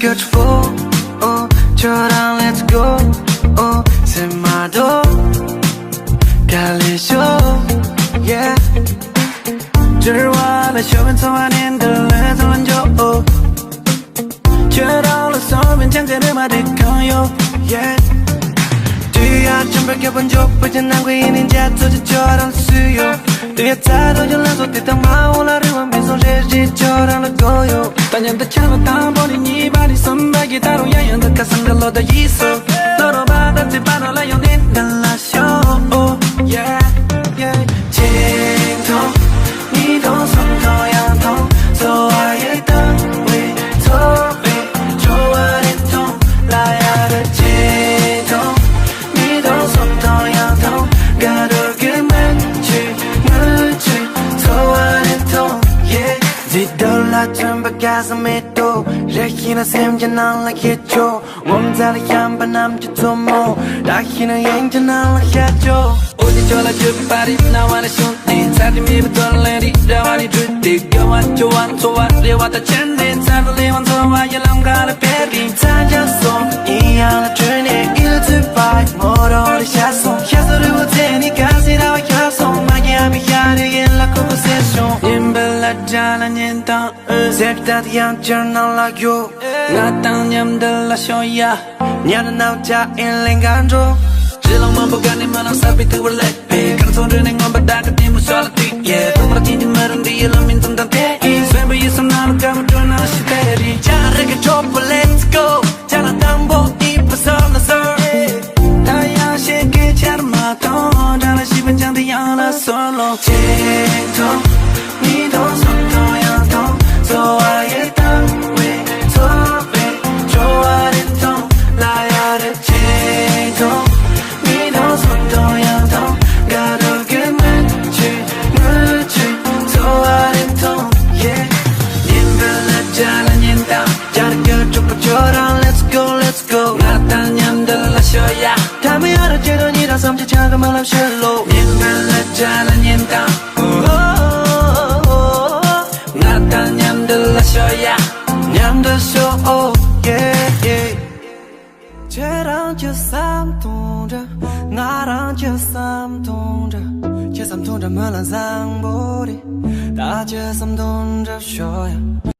껴주고 저랑 let's go 새마도 갈리쇼 yeah 들와 나 쇼는 소환인들 내서 얹어 저랑 소면 장전을 받을 거요 yeah 뒤야 좀 밝혀본 적 보진 않고 있는 자토지처럼 수요 뒤에 따로 연락도 됐다 마올라를 완비소 제지처럼 거요 단연도 참았다 버린 이 발이 선박이 다로 야연도 가상들로 다 있어 너로 받았지 바라라 연인 달라쇼 yeah yeah 징통 니도 손도양통 소화의 땅위 토비 좋아해 통 라야를 징통 니도 손도양통 가르게 맺지 묻지 소화의 통 yeah 뒤돌아 좀 가슴에 또 레히나 샘전 날라겠죠 몸살이 한번 남짓도 뭐 라히나 행전 날라겠죠 오지 졸라 주파리 나와는 손이 사림이부터 레디 라와니 주디 여완 조완 소와 레와다 챈디 사르리완 소와 열랑가를 베리 찾았어 이 하나 주니 일주바이 모로리 샷소 야소를 못해니까 시라와 야소 마기야미 야리 일라코 포세쇼 임벨라 잘라닌다 셉다디 양절 날라교 나땅 냠들라 쇼야 냐는 남자 일랭간조 질롱만 보가니만 안 사비 뜨월레 그런 소리는 건 바다가 디무solati yeah 동그랗게 말은 뒤에는 민통단테 쇠부 이섬 나는 까무도 나 시대리 자르게 좁아 let's go 자나 땅보 이뻐서 나서 다야 쉽게 자르마도 자나 씹은 장대 하나 솔로 징통 니도 손도양통 소화의 땅위 소비 좋아하는 통 라야를 징통 니도 손도양통 가르게 맺지 묻지 소화의 통 yeah 님들라 잘하닌다 자르게 좁고 저랑 let's go 나딴 냠들라 쇼야 담에 알아채도 니랑 삼치 작은 말람 실로 님들라 잘하닌다 나딴 냠들라 쇼야 냠들 쇼 yeah yeah 쟤랑 저 삼통자 나랑 저 삼통자 저 삼통자 말란 상보리 다 저 삼통자 쇼야